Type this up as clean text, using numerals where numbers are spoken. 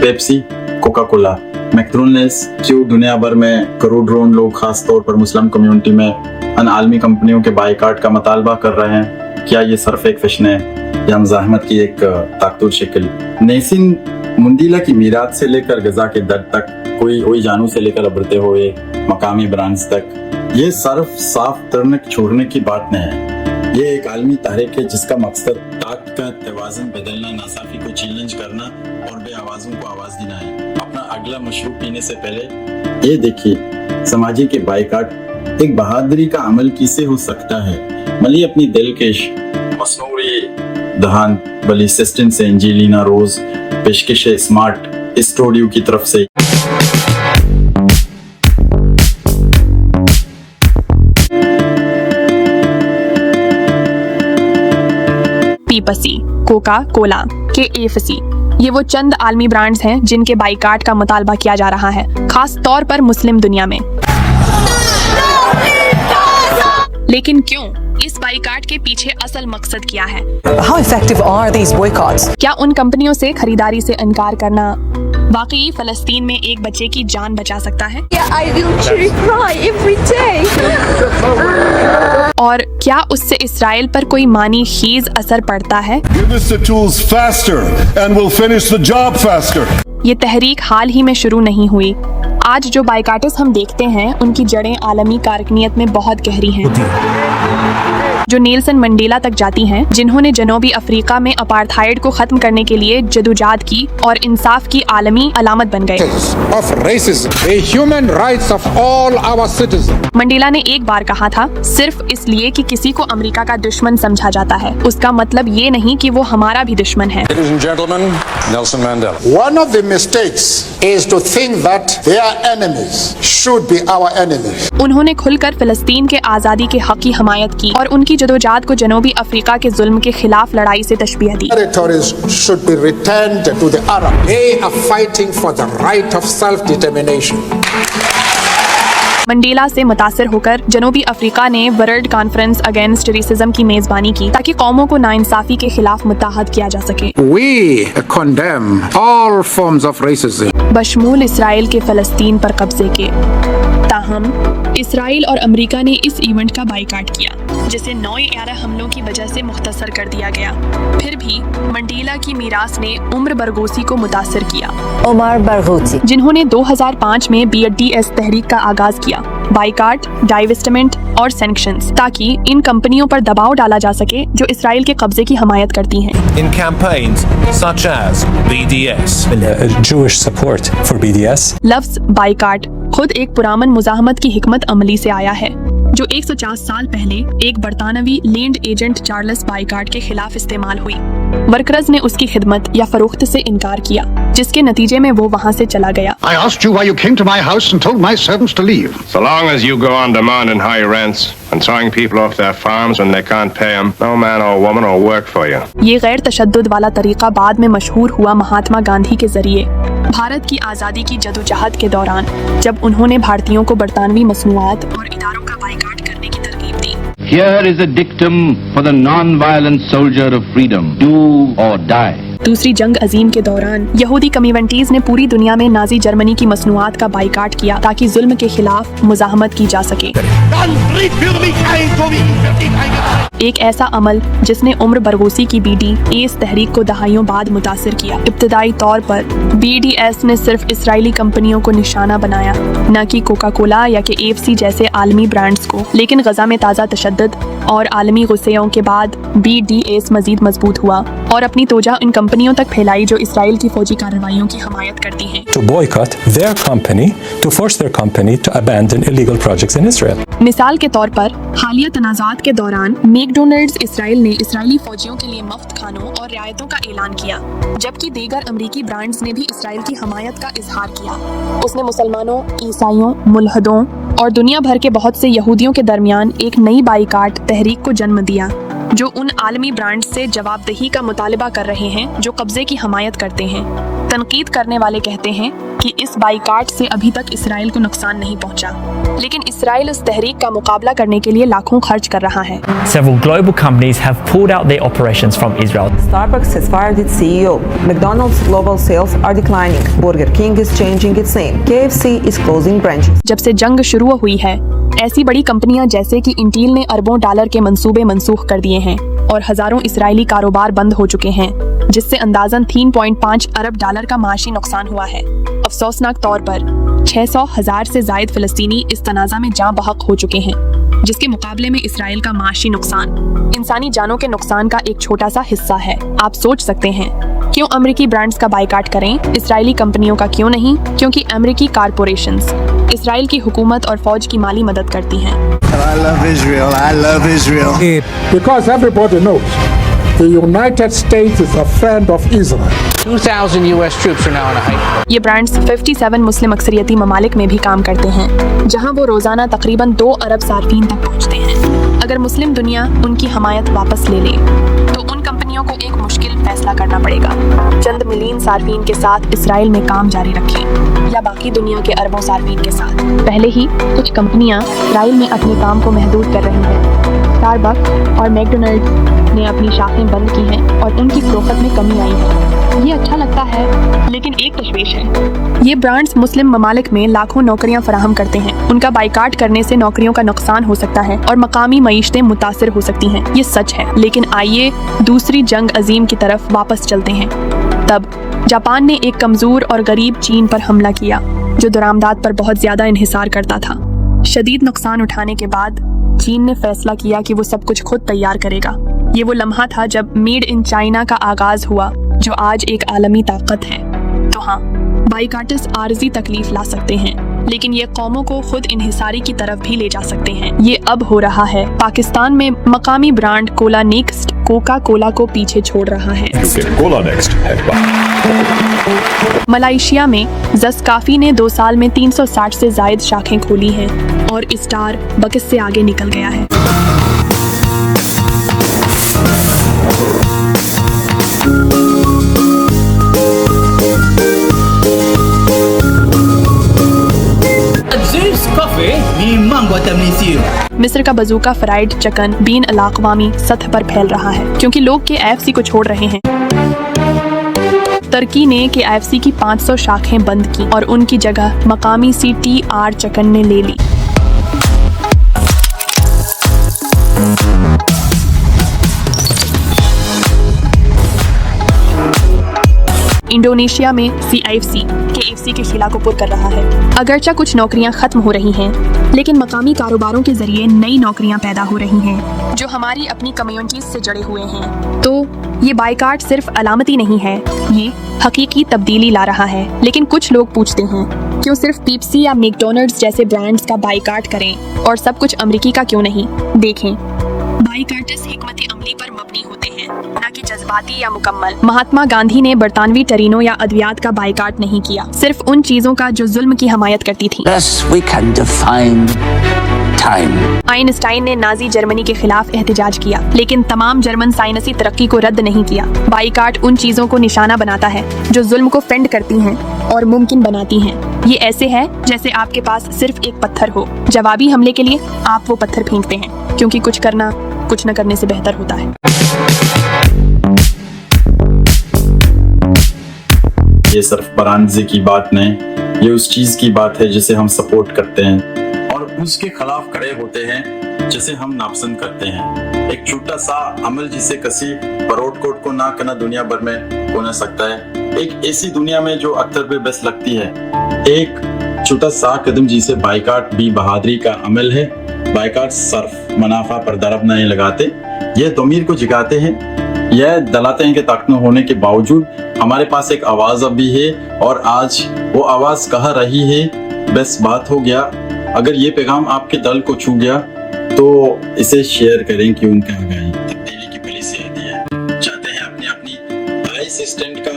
Pepsi, Coca Cola, McDonald's, क्यों दुनिया भर में करोड़ों लोग खास तौर पर मुस्लिम कम्युनिटी में उन आलमी कंपनियों के बाइकाट का मुतालबा कर रहे हैं? क्या ये सिर्फ एक फैशन है या मज़ाहमत की एक ताकतूर शक्ल? नेल्सन मंडेला की मीरात से लेकर गजा के दर्द तक, कोई जानू से लेकर उभरते हुए मकामी ब्रांड्स तक, ये सिर्फ साफ तरनक छोड़ने की बात नहीं है। ये एक आलमी तहरीक है जिसका मकसद ताकत का तवाज़ुन बदलना, नासाफी को चैलेंज करना और बे आवाज़ों को आवाज़ देना है। अपना अगला मशरूब पीने से पहले ये देखिए, समाजी के बाइकाट एक बहादुरी का अमल किसे हो सकता है। मली अपनी दिलकश मसनूरी दहान बली असिस्टेंट से एंजेलिना रोज, पेशकश स्मार्ट स्टूडियो की तरफ से। पीपसी, कोका कोला, KFC, ये वो चंद आलमी ब्रांड्स हैं जिनके बाइकाट का मुतालबा किया जा रहा है, खास तौर पर मुस्लिम दुनिया में। लेकिन क्यों? इस बाइकाट के पीछे असल मकसद क्या है? How effective are these boycotts? क्या उन कंपनियों से खरीदारी से इनकार करना वाकई फलस्तीन में एक बच्चे की जान बचा सकता है? I literally cry every day. और क्या उससे इसराइल पर कोई मानी खीज असर पड़ता है? Give us the tools faster and we'll finish the job faster. ये तहरीक हाल ही में शुरू नहीं हुई। आज जो बाइकाटिस हम देखते हैं उनकी जड़ें आलमी कारकनियत में बहुत गहरी हैं, जो नेल्सन मंडेला तक जाती हैं, जिन्होंने जनूबी अफ्रीका में अपार्थाइड को खत्म करने के लिए जदोजहद की और इंसाफ की आलमी अलामत बन गए। Of racism, the human rights of all our citizens. Mandela ने एक बार कहा था, सिर्फ इसलिए कि किसी को अमेरिका का दुश्मन समझा जाता है, उसका मतलब ये नहीं कि वो हमारा भी दुश्मन है। Ladies and gentlemen, Nelson Mandela. One of the mistakes is to think that their enemies should be our enemies. उन्होंने खुलकर फिलिस्तीन के आज़ादी के हक की हमायत की और उनकी जदोजहद को जनूबी अफ्रीका के जुल्म के खिलाफ लड़ाई से तशबीह दी। Territories should be returned to the Arabs. They are fighting for the right of self-determination. Mandela से मुतासिर होकर जनूबी अफ्रीका ने वर्ल्ड कॉन्फ्रेंस अगेंस्ट रेसिज्म की मेजबानी की ताकि कौमों को नाइंसाफी के खिलाफ मुत्तहद किया जा सके। We condemn all forms of racism. बशमूल इसराइल के फलस्तीन पर कब्जे के। ताहम इसराइल और अमेरिका ने इस इवेंट का बाइकाट किया, जिसे 9/11 हमलों की वजह से मुख्तसर कर दिया गया। फिर भी मंडेला की मीरास ने उम्र बरगोसी को मुतासिर किया, Omar Barghouti, जिन्होंने 2005 में BDS तहरीक का आगाज किया, बाइकाट, डाइवेस्टमेंट और सैंक्शंस, ताकि इन कंपनियों पर दबाव डाला जा सके जो इसराइल के कब्जे की हमायत करती हैं। In campaigns such as BDS. Jewish support for BDS. लफ्ज बाइकाट खुद एक पुरामन मुजाहमत की हिकमत अमली से आया है, जो 150 साल पहले एक बरतानवी लैंड एजेंट चार्ल्स बाइकाट के खिलाफ इस्तेमाल हुई। वर्कर्स ने उसकी खिदमत या फरोख्त से इनकार किया, जिसके नतीजे में वो वहाँ से चला गया। I asked you why you came to my house and told my servants to leave. So long as you go on demanding high rents and throwing people off their farms when they can't pay them, no man or woman will work for you. ये गैर तशद्दुद वाला तरीका बाद में मशहूर हुआ महात्मा गांधी के जरिए भारत की आज़ादी की जदोजहद के दौरान, जब उन्होंने भारतीयों को बरतानवी मसनूआत और इदारों का बाइकाट करने की तरगीब दी। Here is a dictum for the non-violent soldier of freedom. Do or die. दूसरी जंग अजीम के दौरान यहूदी कम्युनिटीज ने पूरी दुनिया में नाजी जर्मनी की मसनूआत का बाइकाट किया ताकि जुल्म के खिलाफ मुजाहमत की जा सके। एक ऐसा अमल जिसने उम्र बरगोसी की BDS तहरीक को दहाइयों बाद मुतासिर किया। इब्तदाई तौर पर BDS ने सिर्फ इसराइली कंपनियों को निशाना बनाया, न कि कोका कोला या KFC जैसे आलमी ब्रांड्स को। लेकिन गजा में ताज़ा तशद्दुद और आलमी गुस्सेयों के बाद BDS मजीद मजबूत हुआ और अपनी तोजा इन कंपनियों तक फैलाई जो इसराइल की फौजी कार्रवाइयों की हमायत करती हैं। To boycott their company, to force their company to abandon illegal projects in Israel. मिसाल के तौर पर हालिया तनाज़ात के दौरान मैकडोनल्ड्स इसराइल ने इसराइली फौजियों के लिए मुफ्त खानों और रियायतों का ऐलान किया, जबकि दीगर अमरीकी ब्रांड्स ने भी इसराइल की हमायत का इजहार किया। उसने मुसलमानों, ईसाइयों, मुल्हदों और दुनिया भर के बहुत से यहूदियों के दरमियान एक नई बाइकाट तहरीक को जन्म दिया, जो उन आलमी ब्रांड्स से जवाबदेही का मुतालबा कर रहे हैं जो कब्जे की हमायत करते हैं। तनकीद करने वाले कहते हैं कि इस बाइकाट से अभी तक इसराइल को नुकसान नहीं पहुंचा, लेकिन इसराइल उस तहरीक का मुकाबला करने के लिए लाखों खर्च कर रहा है। Several global companies have pulled out their operations from Israel. Starbucks has fired its CEO. McDonald's global sales are declining. Burger King is changing its name. KFC is closing branches. जब से जंग शुरू हुई है, ऐसी बड़ी कंपनियां जैसे कि इंटेल ने अरबों डॉलर के मंसूबे मनसूख कर दिए हैं और हजारों इसराइली कारोबार बंद हो चुके हैं, जिससे अंदाजन 3.5 अरब डॉलर का माशी नुकसान हुआ है। अफसोसनाक तौर पर 600,000 से जायद फिलिस्तीनी इस तनाज़ा में जाँ बहक हो चुके हैं, जिसके मुकाबले में इसराइल का माशी नुकसान इंसानी जानों के नुकसान का एक छोटा सा हिस्सा है। आप सोच सकते हैं क्यों अमेरिकी ब्रांड्स का बाइकाट करें, इसराइली कंपनियों का क्यों नहीं? क्योंकि अमेरिकी कारपोरेशंस इसराइल की हुकूमत और फौज की माली मदद करती हैं। I love Israel. I love Israel. Because everybody knows the United States is a friend of Israel. 2,000 US troops are now on a hike. ये ब्रांड्स 57 मुस्लिम अक्सरियती ममालिक में भी काम करते हैं, जहां वो रोजाना तकरीबन 2 अरब सार्फिन तक पहुंचते हैं। अगर मुस्लिम दुनिया उनकी हमायत वापस ले ले तो उन कंपनियों को एक मुश्किल फैसला करना पड़ेगा, चंद मिलियन सार्फिन के साथ इसराइल में काम जारी रखें या बाकी दुनिया के अरबों सार्फिन के साथ। पहले ही कुछ कंपनियां इसराइल में अपने काम को महदूद कर रही हैं। स्टारबक्स और मैकडोनल्ड्स ने अपनी शाखें बंद की हैं और उनकी फरोख्त में कमी आई है। ये अच्छा लगता है, लेकिन एक तशवीश है। ये ब्रांड्स मुस्लिम ममालिक में लाखों नौकरियां फराहम करते हैं। उनका बाइकाट करने से नौकरियों का नुकसान हो सकता है और मकामी मईशतें मुतासिर हो सकती हैं। ये सच है, लेकिन आइए दूसरी जंग अजीम की तरफ वापस चलते हैं। तब जापान ने एक कमजोर और गरीब चीन पर हमला किया, जो दरामदात पर बहुत ज्यादा इन्हिसार करता था। शदीद नुकसान उठाने के बाद चीन ने फैसला किया कि वो सब कुछ खुद तैयार करेगा। ये वो लम्हा था जब मेड इन चाइना का आगाज हुआ, जो आज एक आलमी ताकत है। तो हाँ, बाइकाटर्स आर्जी तकलीफ ला सकते हैं, लेकिन ये कौमों को खुद इन्हिसारी की तरफ भी ले जा सकते हैं। ये अब हो रहा है। पाकिस्तान में मकामी brand Cola next Coca Cola को पीछे छोड़ रहा है। मलेशिया में ज़स्काफी ने 2 साल में 360 से जायद शाखें खोली हैं और स्टार बक्स से आगे निकल गया है। मिस्र का बजूका फ्राइड चिकन बीन अलाकवामी सतह पर फैल रहा है, क्योंकि लोग KFC को छोड़ रहे हैं। तुर्की ने KFC की 500 शाखें बंद की और उनकी जगह मकामी CTR चिकन ने ले ली। इंडोनेशिया में CIFC KFC के खिला को पुर कर रहा है। अगरचा कुछ नौकरियां खत्म हो रही हैं, लेकिन मकामी कारोबारों के जरिए नई नौकरियां पैदा हो रही हैं, जो हमारी अपनी कम्युनिटीज से जुड़े हुए हैं। तो ये बाइकाट सिर्फ अलामती नहीं है, ये हकीकी तब्दीली ला रहा है। लेकिन कुछ लोग पूछते हैं, क्यों सिर्फ पेप्सी या मैकडोनल्ड्स जैसे ब्रांड्स का बाइकाट करें और सब कुछ अमेरिकी का क्यों नहीं? देखें, बाइकाटर्स हिकमत अमली पर मबनी होते हैं, न कि जज्बाती या मुकम्मल। महात्मा गांधी ने बरतानवी टरीनो या अद्वियात का बाइकाट नहीं किया, सिर्फ उन चीजों का जो जुल्म की हमायत करती थी। आइंस्टाइन ने नाजी जर्मनी के खिलाफ एहतजाज किया, लेकिन तमाम जर्मन साइंसी तरक्की को रद्द नहीं किया। बाइकाट उन चीजों को निशाना बनाता है जो जुल्म को फेंड करती हैं और मुमकिन बनाती हैं। ये ऐसे है जैसे आपके पास सिर्फ एक पत्थर हो। जवाबी हमले के लिए आप वो पत्थर फेंकते हैं, क्योंकि कुछ करना कुछ न करने से बेहतर होता है। ये सिर्फ बरानजी की बात नहीं, ये उस चीज की बात है जिसे हम सपोर्ट करते हैं और उसके खिलाफ खड़े होते हैं जिसे हम नापसंद करते हैं। एक छोटा सा अमल जिसे किसी परोट कोट को ना करना दुनिया भर में हो न सकता है। एक ऐसी दुनिया में जो अख्तर पे बस लगती है, एक छोटा सा कदम जिसे बाइकाट भी बहादुरी का अमल है। बाइकाट सिर्फ मुनाफा पर दरब नहीं लगाते, ये तमीर को जगाते हैं। यह दलाते हैं कि ताकत होने के बावजूद हमारे पास एक आवाज अब भी है और आज वो आवाज कहाँ रही है। बस बात हो गया। अगर ये पैगाम आपके दिल को छू गया तो इसे शेयर करें कि उनका आगाही तब्दीली की पहली से है। चाहते हैं अपनी 22 स्टैंड का